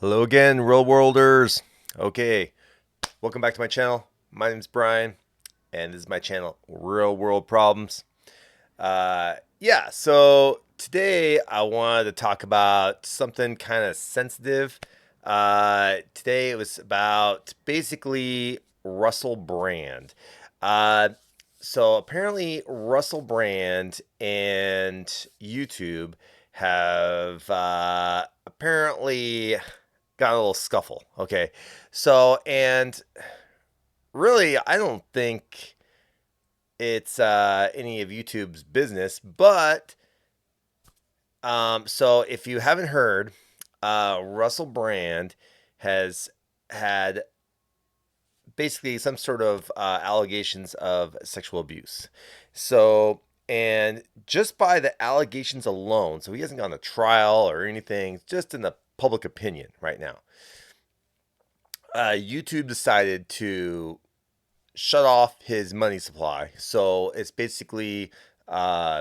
Hello again, real worlders. Okay, welcome back to my channel. My name is Brian, and this is my channel, Real World Problems. So today I wanted to talk about something kind of sensitive. Today it was about basically Russell Brand. So apparently Russell Brand and YouTube have apparently got a little scuffle. Okay. So, and really, I don't think it's any of YouTube's business, but so if you haven't heard, Russell Brand has had basically some sort of allegations of sexual abuse. So, and just by the allegations alone, so he hasn't gone to trial or anything, just in the public opinion right now. YouTube decided to shut off his money supply. So it's basically, they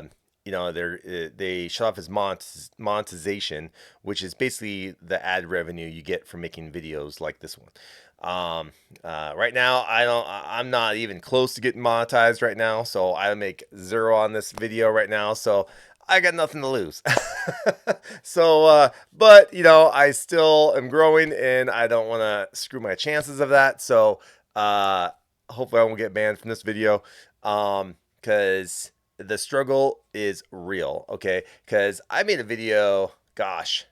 shut off his monetization, which is basically the ad revenue you get from making videos like this one. Right now, I'm not even close to getting monetized right now, so I make zero on this video right now. So I got nothing to lose. But I still am growing, and I don't want to screw my chances of that. So, hopefully I won't get banned from this video, because the struggle is real. Okay, because I made a video, gosh,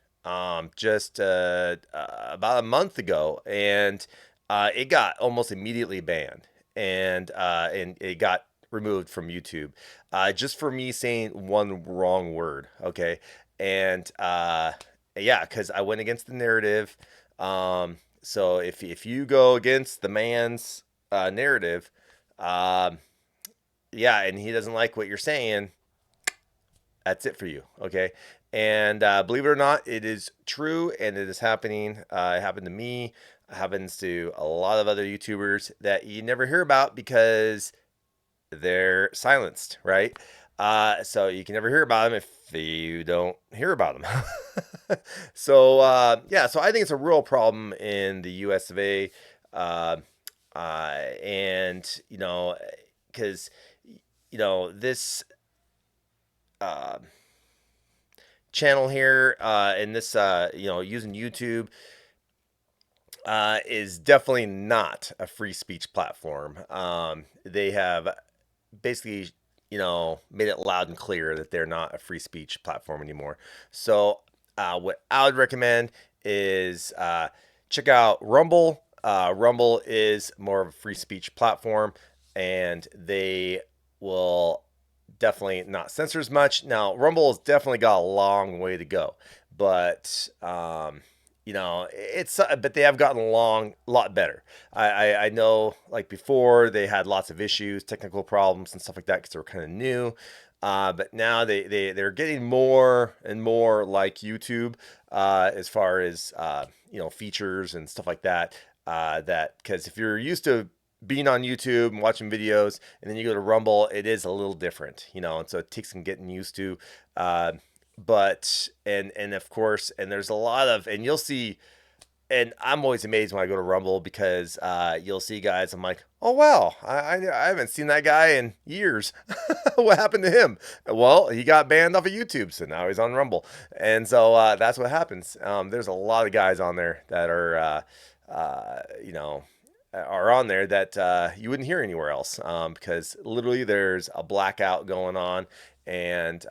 just about a month ago, and it got almost immediately banned, and it got removed from YouTube, just for me saying one wrong word. Okay, and yeah, because I went against the narrative. So if you go against the man's narrative, um, yeah, and he doesn't like what you're saying, that's it for you. Okay. And believe it or not, it is true, and it is happening. It happened to me. It happens to a lot of other YouTubers that you never hear about because they're silenced, right? So you can never hear about them if you don't hear about them. So I think it's a real problem in the US of A. And because this uh, channel here, and this using YouTube, is definitely not a free speech platform. They have basically, made it loud and clear that they're not a free speech platform anymore. So, what I would recommend is check out Rumble. Rumble is more of a free speech platform, and they will definitely not censor as much. Now, Rumble has definitely got a long way to go, but but they have gotten along a lot better. I know, like before, they had lots of issues, technical problems, and stuff like that because they were kind of new. But now they're getting more and more like YouTube, as far as features and stuff like that. That because if you're used to being on YouTube and watching videos, and then you go to Rumble, it is a little different, and so it takes some getting used to. But and of course, and there's a lot of, and you'll see, and I'm always amazed when I go to Rumble because you'll see guys. I'm like, oh wow, I haven't seen that guy in years. What happened to him? Well, he got banned off of YouTube, so now he's on Rumble, and so that's what happens. There's a lot of guys on there that are on there that you wouldn't hear anywhere else, because literally there's a blackout going on, and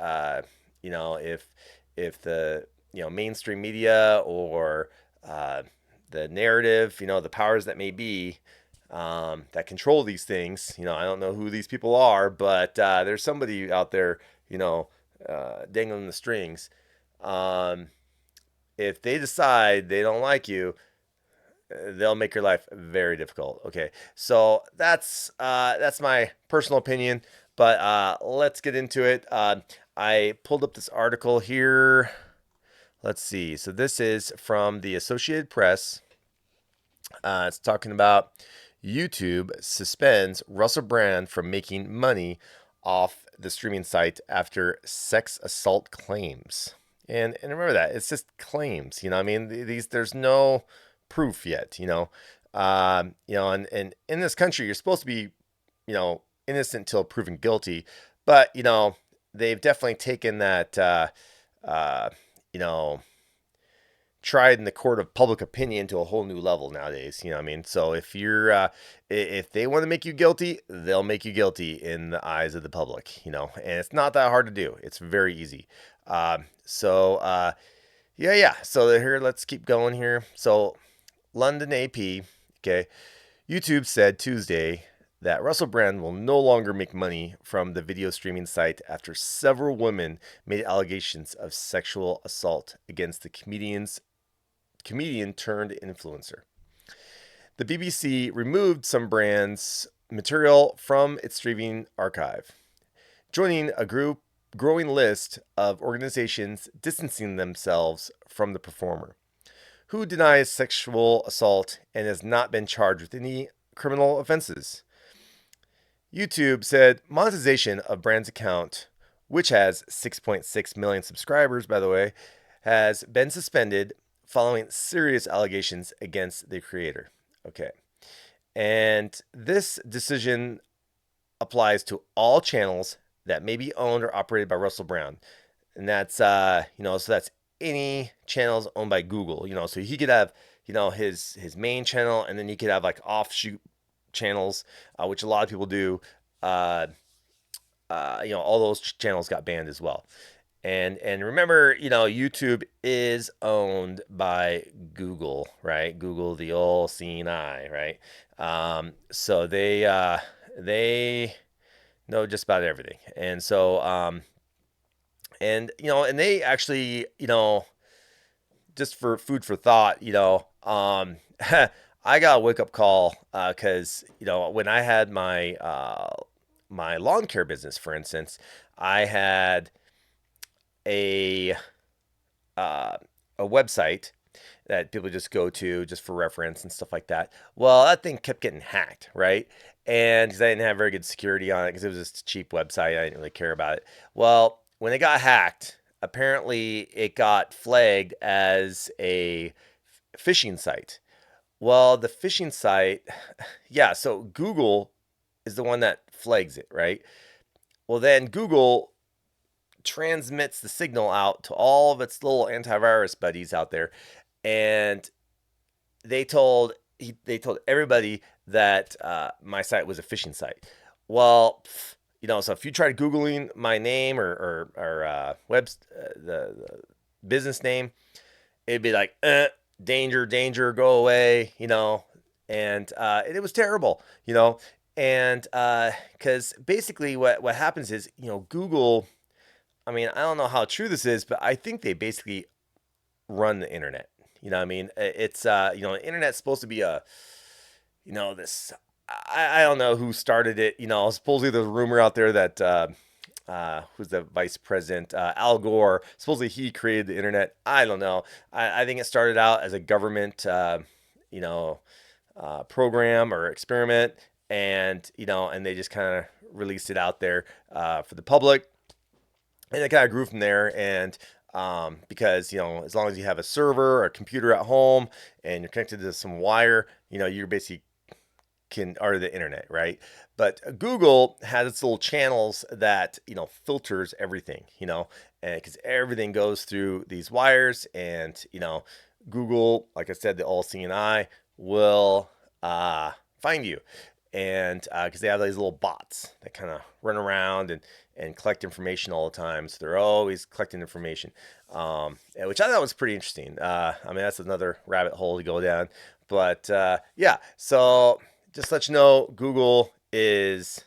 if the mainstream media or the narrative, the powers that may be, that control these things. I don't know who these people are, but there's somebody out there, dangling the strings. Um, if they decide they don't like you, they'll make your life very difficult. Okay, so that's my personal opinion, but let's get into it. I pulled up this article here. Let's see. So this is from the Associated Press. It's talking about YouTube suspends Russell Brand from making money off the streaming site after sex assault claims. And remember that it's just claims. I mean, these there's no proof yet. And in this country, you're supposed to be, innocent till proven guilty. But they've definitely taken that, uh, you know, tried in the court of public opinion to a whole new level nowadays. You know what I mean? So if they want to make you guilty, they'll make you guilty in the eyes of the public. And it's not that hard to do. It's very easy. Yeah. So here, let's keep going here. So London AP, okay. YouTube said Tuesday that Russell Brand will no longer make money from the video streaming site after several women made allegations of sexual assault against the comedian turned influencer. The BBC removed some Brand's material from its streaming archive, joining a growing list of organizations distancing themselves from the performer, who denies sexual assault and has not been charged with any criminal offenses. YouTube said monetization of Brand's account, which has 6.6 million subscribers, by the way, has been suspended following serious allegations against the creator. Okay. And this decision applies to all channels that may be owned or operated by Russell Brand. And that's, so that's any channels owned by Google, so he could have, his main channel, and then he could have like offshoot channels, which a lot of people do. All those channels got banned as well. And remember, YouTube is owned by Google, right? Google, the old seeing eye, right? So they know just about everything. And so and they actually, just for food for thought, I got a wake up call because when I had my lawn care business, for instance, I had a website that people just go to just for reference and stuff like that. Well, that thing kept getting hacked, right? And because I didn't have very good security on it, because it was just a cheap website, I didn't really care about it. Well, when it got hacked, apparently it got flagged as a phishing site. Well, the phishing site, yeah, so Google is the one that flags it, right? Well, then Google transmits the signal out to all of its little antivirus buddies out there, and they told everybody that my site was a phishing site. Well, so if you tried googling my name or the business name, it'd be like, danger, go away, and it was terrible, and because basically what happens is, Google. I mean, I don't know how true this is, but I think they basically run the internet. You know what I mean? It's the internet's supposed to be this. I don't know who started it. Supposedly there's a rumor out there that who's the vice president, Al Gore. Supposedly he created the internet. I don't know. I think it started out as a government, program or experiment, and and they just kind of released it out there for the public, and it kind of grew from there. And because as long as you have a server or a computer at home and you're connected to some wire, you're basically or the internet, right? But Google has its little channels that filters everything, and because everything goes through these wires, and Google, like I said, the all-seeing eye will find you, and because they have these little bots that kind of run around and collect information all the time, so they're always collecting information, which I thought was pretty interesting. I mean, that's another rabbit hole to go down, but yeah. So just let you know, Google is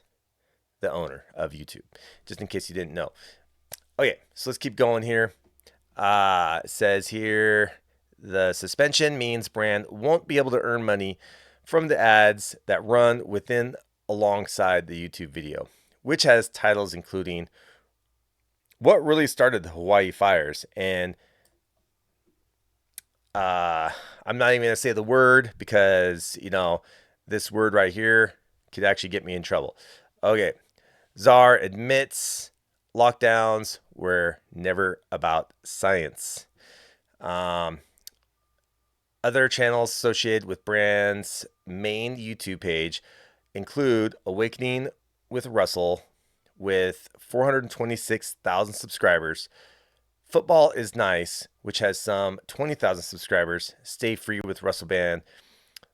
the owner of YouTube, just in case you didn't know. Okay, so let's keep going here. It says here, the suspension means Brand won't be able to earn money from the ads that run within alongside the YouTube video, which has titles including "What Really Started the Hawaii Fires" and I'm not even going to say the word because, this word right here could actually get me in trouble. Okay. Czar admits lockdowns were never about science. Um, Other channels associated with brand's main YouTube page include Awakening with Russell with 426,000 subscribers, Football is Nice, which has some 20,000 subscribers, Stay Free with Russell Band,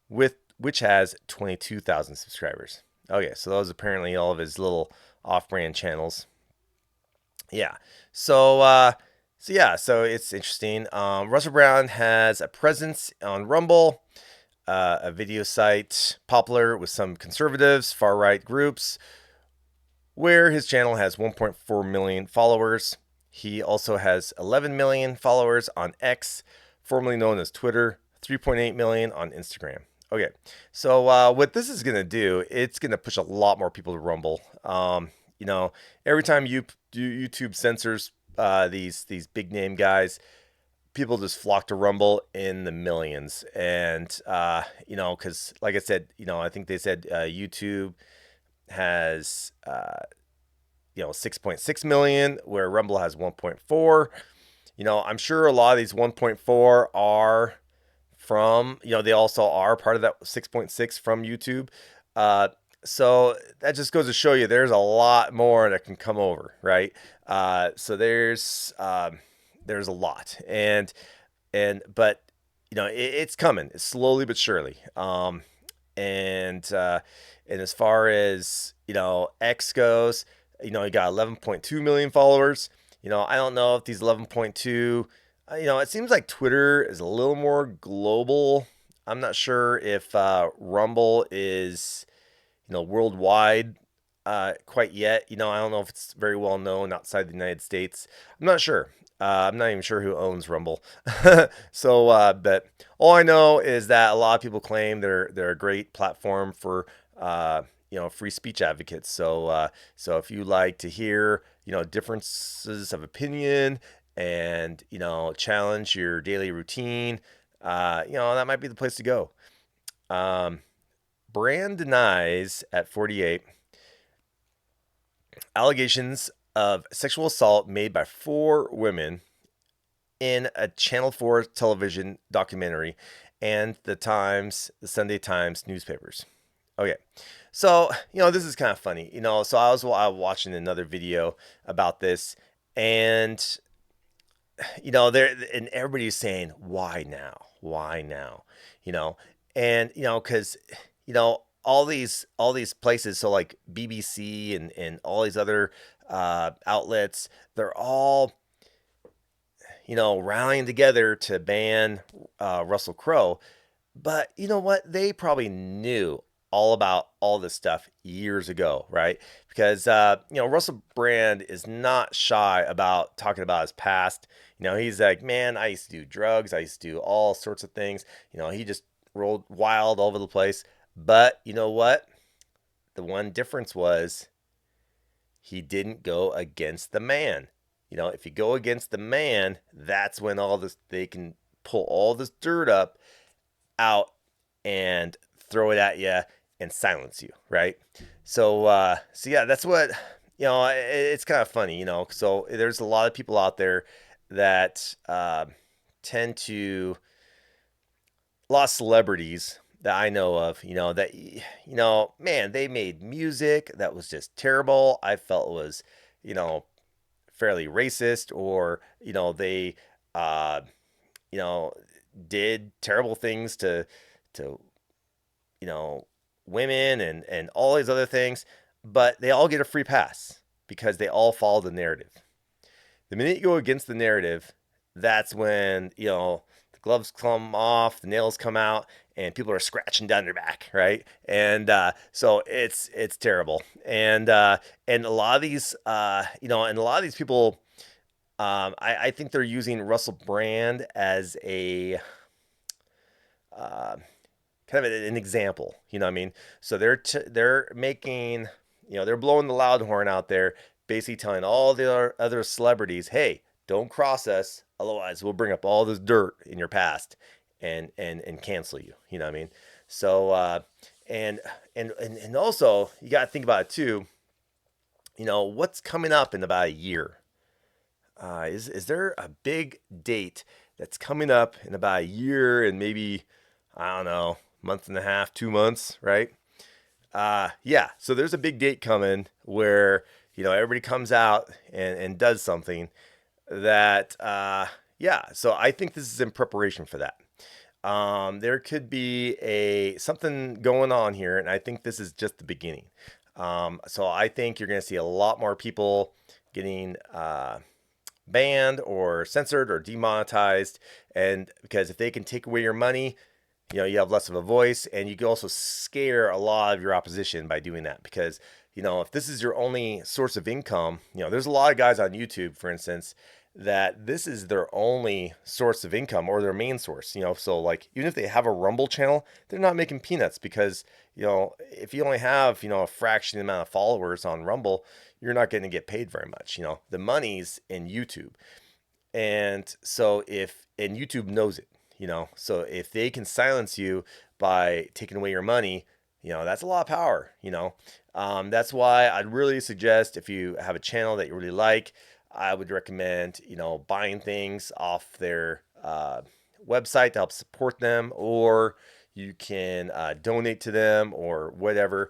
which has 22,000 subscribers. Okay, so those are apparently all of his little off-brand channels. Yeah. So so it's interesting. Russell Brown has a presence on Rumble, a video site popular with some conservatives, far right groups, where his channel has 1.4 million followers. He also has 11 million followers on X, formerly known as Twitter, 3.8 million on Instagram. Okay, so what this is going to do, it's going to push a lot more people to Rumble. You know, every time YouTube censors these big name guys, people just flock to Rumble in the millions. And because like I said, I think they said YouTube has 6.6 million, where Rumble has 1.4. I'm sure a lot of these 1.4 are from, they also are part of that 6.6 from YouTube. So that just goes to show you there's a lot more that can come over, right? So there's a lot, but it's coming. It's slowly but surely. And as far as X goes, you got 11.2 million followers. I don't know if these 11.2, it seems like Twitter is a little more global. I'm not sure if Rumble is worldwide quite yet. I don't know if it's very well known outside the United States. I'm not sure. I'm not even sure who owns Rumble. So, but all I know is that a lot of people claim they're a great platform for free speech advocates. So if you like to hear differences of opinion and challenge your daily routine, that might be the place to go. Brand denies at 48 allegations of sexual assault made by 4 women in a Channel 4 television documentary and the Sunday Times newspapers. Okay, so this is kind of funny. So I was watching another video about this, and there, and everybody's saying, why now, and because all these places, so like BBC and all these other outlets, they're all rallying together to ban Russell Crowe. But you know what? They probably knew all about all this stuff years ago, right? Because Russell Brand is not shy about talking about his past. He's like, man, I used to do drugs, I used to do all sorts of things. He just rolled wild all over the place. But you know what? The one difference was he didn't go against the man. If you go against the man, that's when they can pull all this dirt up out and throw it at you and silence you, right? So yeah, that's what it's kind of funny, So there's a lot of people out there that tend to, a lot of celebrities that I know of, that man, they made music that was just terrible. I felt it was, fairly racist, or they uh, you know did terrible things to women and all these other things, but they all get a free pass because they all follow the narrative. The minute you go against the narrative, that's when the gloves come off, the nails come out, and people are scratching down their back, right? And so it's terrible. And a lot of these and a lot of these people, I think they're using Russell Brand as a uh, kind of an example. You know what I mean? So they're making, they're blowing the loud horn out there, basically telling all the other celebrities, hey, don't cross us, otherwise we'll bring up all this dirt in your past and cancel you. You know what I mean? So and also you got to think about it too. what's coming up in about a year? Is there a big date that's coming up in about a year and maybe, I don't know, month and a half, 2 months, right? Yeah. So there's a big date coming where everybody comes out and does something that yeah. So I think this is in preparation for that. There could be a something going on here, and I think this is just the beginning. So I think you're going to see a lot more people getting banned or censored or demonetized, and because if they can take away your money, you have less of a voice, and you can also scare a lot of your opposition by doing that. Because if this is your only source of income, there's a lot of guys on YouTube, for instance, that this is their only source of income or their main source. So like even if they have a Rumble channel, they're not making peanuts because if you only have a fraction amount of followers on Rumble, you're not going to get paid very much. The money's in YouTube. And YouTube knows it, so if they can silence you by taking away your money, that's a lot of power. That's why I'd really suggest, if you have a channel that you really like, I would recommend, buying things off their website to help support them, or you can donate to them or whatever.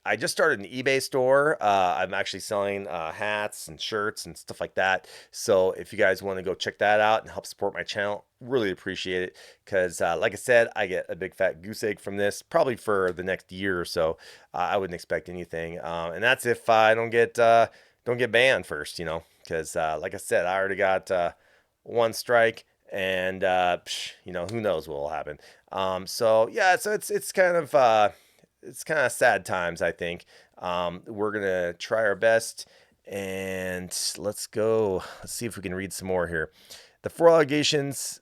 I just started an eBay store. I'm actually selling hats and shirts and stuff like that. So if you guys want to go check that out and help support my channel, really appreciate it. Because like I said, I get a big fat goose egg from this, probably for the next year or so. I wouldn't expect anything, and that's if I don't get banned first. Because like I said, I already got one strike, and who knows what will happen. So yeah, so it's kind of sad times, I think. We're gonna try our best, and let's go. Let's see if we can read some more here. The four allegations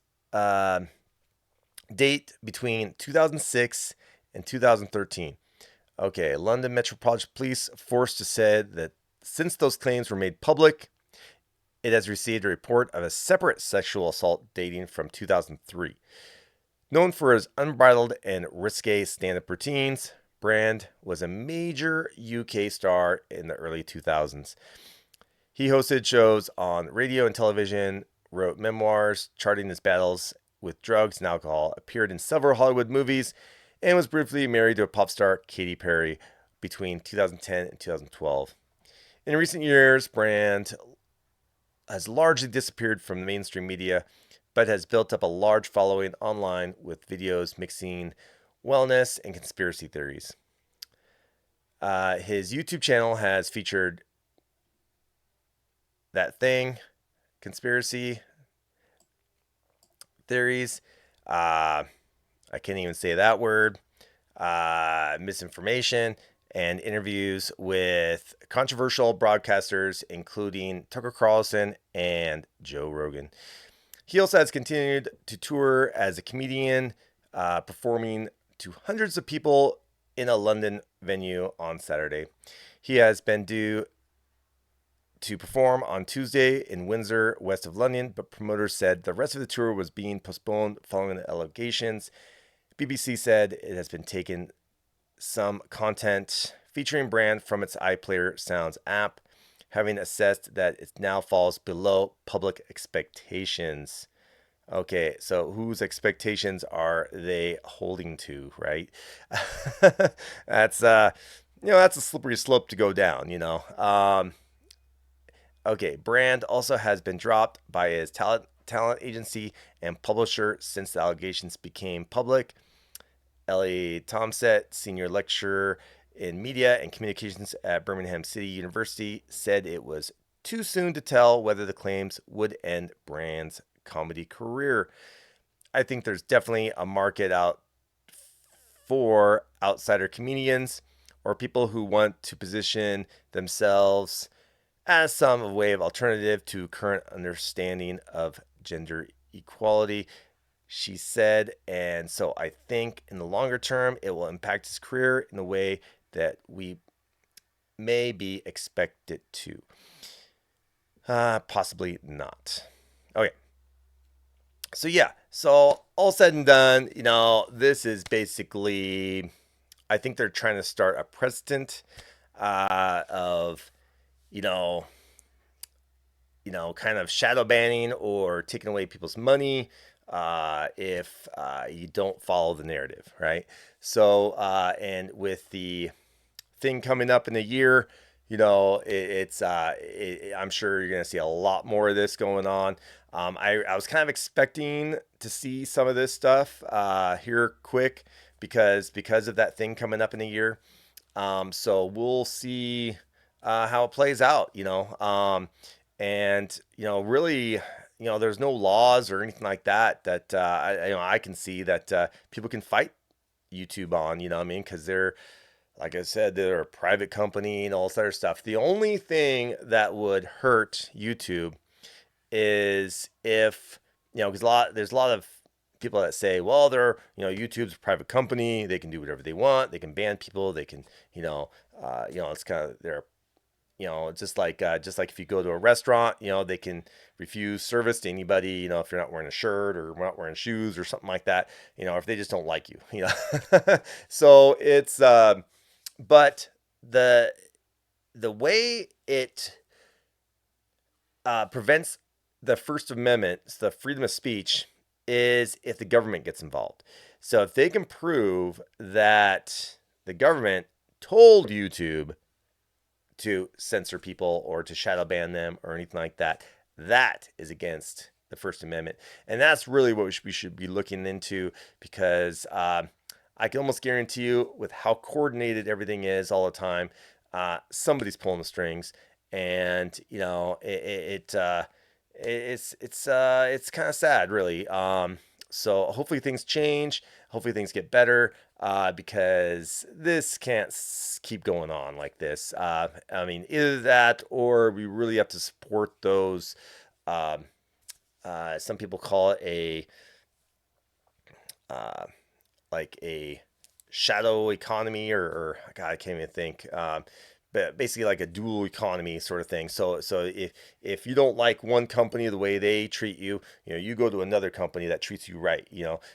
date between 2006 and 2013. Okay, London Metropolitan Police Force just said that since those claims were made public, it has received a report of a separate sexual assault dating from 2003. Known for his unbridled and risque stand-up routines, Brand was a major UK star in the early 2000s. He hosted shows on radio and television, wrote memoirs charting his battles with drugs and alcohol, appeared in several Hollywood movies, and was briefly married to a pop star, Katy Perry, between 2010 and 2012. In recent years, Brand has largely disappeared from the mainstream media, but has built up a large following online with videos mixing wellness and conspiracy theories. His YouTube channel has featured that thing, conspiracy theories. I can't even say that word. Misinformation, and interviews with controversial broadcasters, including Tucker Carlson and Joe Rogan. He also has continued to tour as a comedian, performing to hundreds of people in a London venue on Saturday. He has been due to perform on Tuesday in Windsor, west of London, but promoters said the rest of the tour was being postponed following the allegations. BBC said it has been taken some content featuring Brand from its iPlayer Sounds app, having assessed that it now falls below public expectations. Okay, so whose expectations are they holding to, right? That's that's a slippery slope to go down. Okay, Brand also has been dropped by his talent agency and publisher since the allegations became public. Ellie Tomset, senior lecturer in media and communications at Birmingham City University, said it was too soon to tell whether the claims would end Brand's comedy career. I think there's definitely a market out for outsider comedians or people who want to position themselves as some way of alternative to current understanding of gender equality, she said. And so I think in the longer term, it will impact his career in a way that we may be expected to. Possibly not. Okay. So yeah, so all said and done, this is basically, I think they're trying to start a precedent of you know, kind of shadow banning or taking away people's money if you don't follow the narrative, right? So, and with the thing coming up in a year, I'm sure you're going to see a lot more of this going on. I was kind of expecting to see some of this stuff here quick because of that thing coming up in a year. So we'll see how it plays out, and really, there's no laws or anything like that I can see that people can fight YouTube on, what I mean, because they're, like I said, they're a private company and all this other stuff. The only thing that would hurt YouTube is if, because there's a lot of people that say, well, YouTube's a private company, they can do whatever they want, they can ban people, they can, it's kind of they're, just like if you go to a restaurant, they can refuse service to anybody, if you're not wearing a shirt or not wearing shoes or something like that, if they just don't like you, So it's, but the way it prevents the First Amendment, the freedom of speech, is if the government gets involved. So if they can prove that the government told YouTube to censor people or to shadow ban them or anything like that, that is against the First Amendment. And that's really what we should be looking into, because I can almost guarantee you, with how coordinated everything is all the time, somebody's pulling the strings, and it's kind of sad, really. So hopefully things change. Hopefully things get better, because this can't keep going on like this. I mean, either that, or we really have to support those. Some people call it like a shadow economy, or God, I can't even think. But basically like a dual economy sort of thing. So if you don't like one company the way they treat you, you go to another company that treats you right.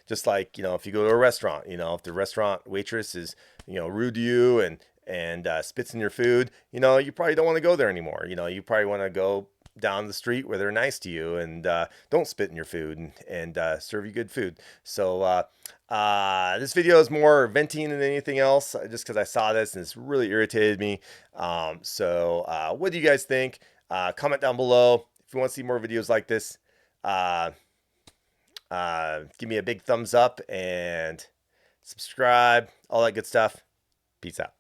Just like, if you go to a restaurant, if the restaurant waitress is, rude to you and spits in your food, you probably don't want to go there anymore. You probably want to go down the street where they're nice to you and don't spit in your food and serve you good food. So this video is more venting than anything else, just because I saw this and it's really irritated me. So what do you guys think? Comment down below if you want to see more videos like this. Give me a big thumbs up and subscribe, all that good stuff. Peace out.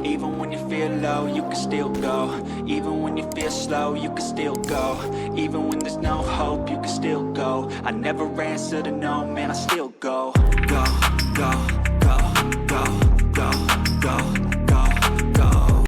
Even when you feel low, you can still go. Even when you feel slow, you can still go. Even when there's no hope, you can still go. I never answer to no, man, I still go. Go, go.